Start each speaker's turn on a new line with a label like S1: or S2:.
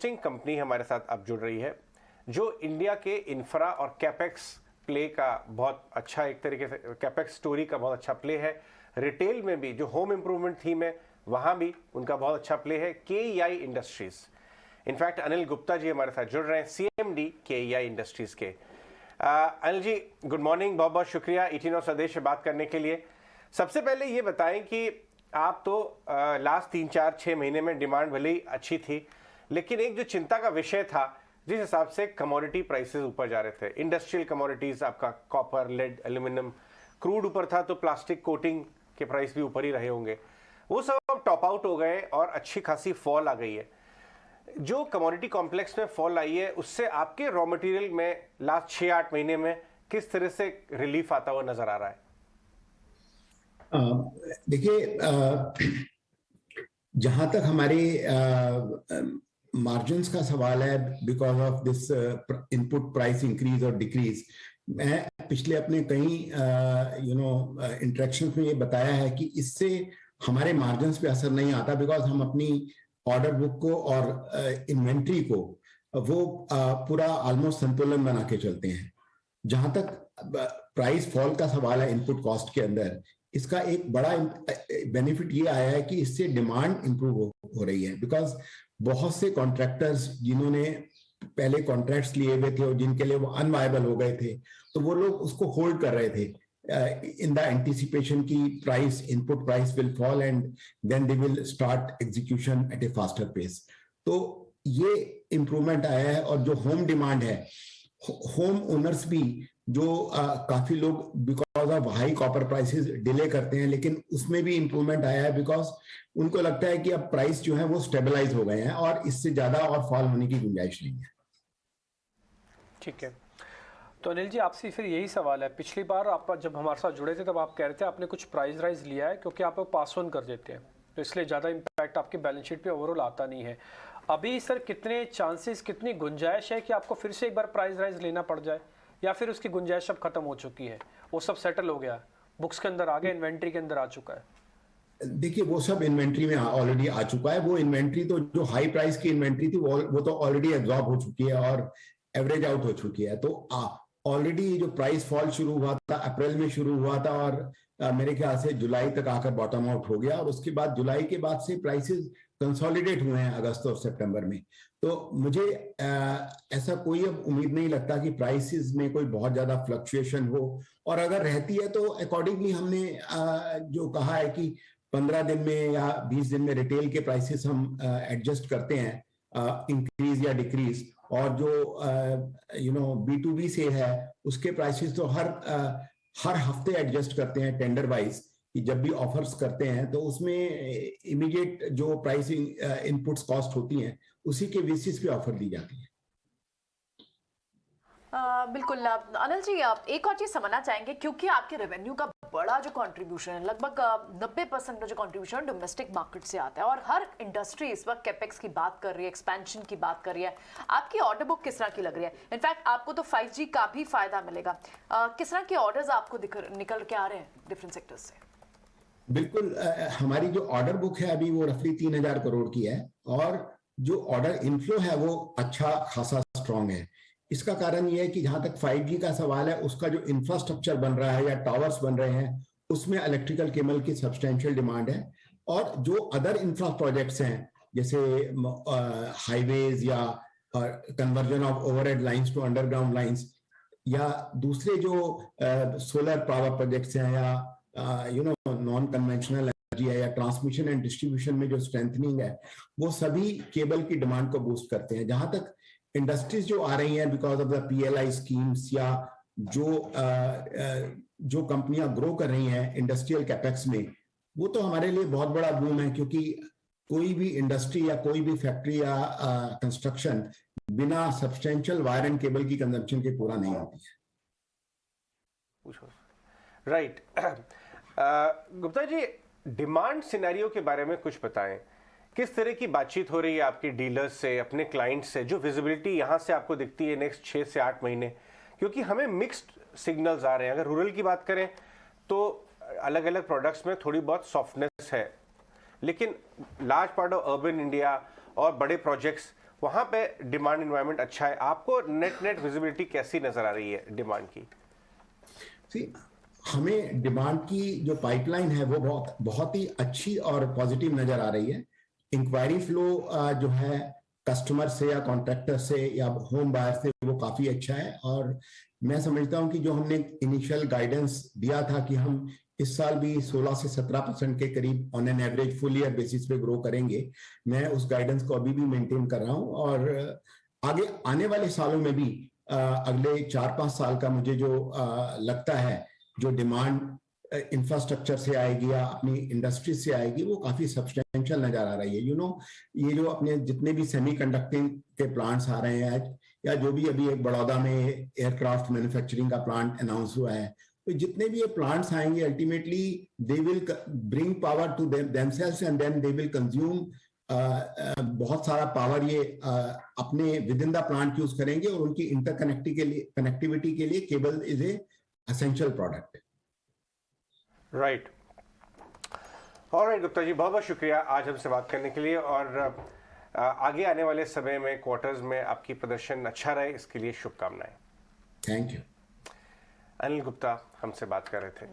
S1: Interesting company हमारे साथ अब जुड़ रही है जो इंडिया के इंफ्रा और कैपेक्स प्ले का बहुत अच्छा, एक तरीके से कैपेक्स स्टोरी का बहुत अच्छा प्ले है। रिटेल में भी जो होम इंप्रूवमेंट थीम है वहां भी उनका बहुत अच्छा प्ले है। KEI industries, in fact Anil Gupta ji हमारे साथ जुड़ रहे हैं, सीएमडी केईआई इंडस्ट्रीज के। अनिल जी गुड मॉर्निंग, बहुत बहुत शुक्रिया ET Now स्वदेश से बात करने के लिए। सबसे पहले ये बताएं कि आप तो लास्ट 3-4-6 महीने में डिमांड भले ही अच्छी थी, लेकिन एक जो चिंता का विषय था जिस हिसाब से कमोडिटी प्राइसेस ऊपर जा रहे थे, इंडस्ट्रियल कमोडिटीज, आपका कॉपर, लेड, एल्यूमिनियम, क्रूड ऊपर था तो प्लास्टिक कोटिंग के प्राइस भी ऊपर ही रहे होंगे, वो सब अब टॉप आउट हो गए और अच्छी खासी फॉल आ गई है। जो कमोडिटी कॉम्प्लेक्स में फॉल आई है उससे आपके रॉ मटेरियल में लास्ट 6-8 महीने में किस तरह से रिलीफ आता हुआ नजर आ रहा है?
S2: देखिए, जहां तक हमारे मार्जिन्स का सवाल है, because of this input price increase और डिक्रीज, मैं पिछले अपने कई इंटरेक्शन में ये बताया है कि इससे हमारे मार्जिन्स पे असर नहीं आता, बिकॉज हम अपनी ऑर्डर बुक को और इन्वेंट्री को वो पूरा ऑलमोस्ट संतुलन बना के चलते हैं। जहां तक प्राइस फॉल का सवाल है इनपुट कॉस्ट के अंदर, इसका एक बड़ा बेनिफिट ये आया है कि इससे डिमांड इंप्रूव हो रही है, बिकॉज बहुत से कॉन्ट्रैक्टर्स जिन्होंने पहले कॉन्ट्रैक्ट्स लिए हुए थे और जिनके लिए वो अनवायबल हो गए थे, तो वो लोग उसको होल्ड कर रहे थे इन द एंटिसिपेशन की price, input price will fall and then they will start execution at a faster pace. तो ये इंप्रूवमेंट आया है। और जो होम डिमांड है, होम ओनर्स भी जो काफी लोग because of high copper prices delay करते हैं, लेकिन उसमें भी इंप्रूवमेंट आया है, बिकॉज उनको लगता है कि अब प्राइस जो है वो स्टेबलाइज हो गए हैं और इससे ज्यादा और फॉल होने की गुंजाइश नहीं है।
S3: ठीक है, तो अनिल जी आपसे फिर यही सवाल है, पिछली बार आप जब हमारे साथ जुड़े थे तब आप कह रहे थे आपने कुछ प्राइस राइज लिया है क्योंकि आप पास ऑन कर देते हैं, तो इसलिए ज़्यादा इम्पैक्ट आपकी बैलेंस शीट पे ओवरऑल आता नहीं है। अभी सर कितने चांसेस, कितनी गुंजाइश है कि आपको फिर से एक बार प्राइस राइज लेना पड़ जाए, या फिर उसकी गुंजाइश अब खत्म हो चुकी है, वो सब सेटल हो गया, बुक्स के अंदर आ गया, इन्वेंट्री के अंदर आ चुका है?
S2: देखिए, वो सब इन्वेंट्री में ऑलरेडी आ चुका है। वो इन्वेंट्री तो जो हाई प्राइस की इन्वेंट्री थी वो तो ऑलरेडी एब्जॉर्ब हो चुकी है और एवरेज आउट हो चुकी है। तो ऑलरेडी जो प्राइस फॉल शुरू हुआ था अप्रैल में शुरू हुआ था और मेरे ख्याल से जुलाई तक आकर बॉटम आउट हो गया, और उसके बाद जुलाई के बाद से प्राइसेस कंसोलिडेट हुए हैं अगस्त और सितंबर में। तो मुझे ऐसा कोई अब उम्मीद नहीं लगता कि प्राइसेस में कोई बहुत ज्यादा फ्लक्चुएशन हो, और अगर रहती है तो अकॉर्डिंगली हमने जो कहा है कि 15 दिन में या 20 दिन में रिटेल के प्राइसेस हम एडजस्ट करते हैं, इंक्रीज या डिक्रीज, और जो B2B से है उसके प्राइसेस तो हर हफ्ते एडजस्ट करते हैं टेंडर वाइज, कि जब भी ऑफर्स करते हैं तो उसमें इमीडिएट जो प्राइसिंग इनपुट्स कॉस्ट होती हैं उसी के बेसिस पे ऑफर दी जाती है।
S4: बिल्कुल अनिल जी, आप एक और चीज समझना चाहेंगे, क्योंकि आपके रेवेन्यू का बड़ा जो कंट्रीब्यूशन है, लगभग 90% का जो कंट्रीब्यूशन डोमेस्टिक मार्केट से आता है, और हर इंडस्ट्री इस वक्त कैपेक्स की बात कर रही है, एक्सपेंशन की बात कर रही है। आपकी ऑर्डर बुक किस तरह की लग रही है? इनफैक्ट आपको तो 5G का भी फायदा मिलेगा। किस तरह के ऑर्डर्स आपको निकल के आ रहे हैं डिफरेंट सेक्टर्स से?
S2: बिल्कुल, हमारी जो ऑर्डर बुक है अभी वो रफली 3000 करोड़ की है, और जो ऑर्डर इनफ्लो है वो अच्छा खासा स्ट्रांग है। इसका कारण ये है कि जहां तक 5G का सवाल है, उसका जो इंफ्रास्ट्रक्चर बन रहा है या टावर्स बन रहे हैं, उसमें इलेक्ट्रिकल केबल की सब्सटेंशियल डिमांड है। और जो अदर इंफ्रा प्रोजेक्ट्स हैं, जैसे हाईवेज या conversion of overhead lines to underground lines, या दूसरे जो सोलर पावर प्रोजेक्ट्स हैं, या नॉन कन्वेंशनल एनर्जी है, या ट्रांसमिशन एंड डिस्ट्रीब्यूशन में जो स्ट्रेंथनिंग है, वो सभी केबल की डिमांड को बूस्ट करते हैं। जहां तक इंडस्ट्रीज जो आ रही हैं because of the PLI schemes, या जो कंपनियां ग्रो कर रही हैं इंडस्ट्रियल कैपेक्स में, वो तो हमारे लिए बहुत बड़ा बूम है, क्योंकि कोई भी इंडस्ट्री या कोई भी फैक्ट्री या कंस्ट्रक्शन बिना सब्सटेंशियल वायर एंड केबल की कंजम्पशन के पूरा नहीं होती है।
S1: Right. Gupta ji, demand scenario के बारे में कुछ बताएं। किस तरह की बातचीत हो रही है आपकी डीलर्स से, अपने क्लाइंट से? जो विजिबिलिटी यहाँ से आपको दिखती है नेक्स्ट 6 से 8 महीने, क्योंकि हमें मिक्स्ड सिग्नल्स आ रहे हैं। अगर रूरल की बात करें तो अलग अलग प्रोडक्ट्स में थोड़ी बहुत सॉफ्टनेस है, लेकिन large part of urban India और बड़े प्रोजेक्ट्स वहां पे डिमांड इन्वायरमेंट अच्छा है। आपको नेट विजिबिलिटी कैसी नजर आ रही है डिमांड की?
S2: हमें डिमांड की जो पाइपलाइन है वो बहुत ही अच्छी और पॉजिटिव नजर आ रही है। इंक्वायरी फ्लो जो है कस्टमर से या कॉन्ट्रैक्टर से या होम बायर से वो काफी अच्छा है। और मैं समझता हूं कि जो हमने इनिशियल गाइडेंस दिया था कि हम इस साल भी 16 से 17% के करीब on an average full year basis पे ग्रो करेंगे, मैं उस गाइडेंस को अभी भी मेंटेन कर रहा हूं। और आगे आने वाले सालों में भी अगले 4-5 साल का मुझे जो लगता है जो डिमांड इंफ्रास्ट्रक्चर से आएगी या अपनी इंडस्ट्री से आएगी वो काफी सब्सटेंशियल नजर आ रही है। ये जो अपने जितने भी सेमीकंडक्टिंग के प्लांट्स आ रहे हैं आज, या जो भी अभी एक बड़ौदा में एयरक्राफ्ट मैन्युफैक्चरिंग का प्लांट अनाउंस हुआ है, तो जितने भी ये प्लांट्स आएंगे ultimately they will bring power to themselves and then they will consume बहुत सारा पावर ये अपने within the plant use करेंगे। और उनकी कनेक्टिविटी के लिए cable is a essential product.
S1: Right. Alright Gupta ji, बहुत बहुत शुक्रिया आज हमसे बात करने के लिए। और आगे आने वाले समय में क्वार्टर्स में आपकी प्रदर्शन अच्छा रहे, इसके लिए शुभकामनाएं।
S2: Thank you.
S1: अनिल गुप्ता हमसे बात कर रहे थे।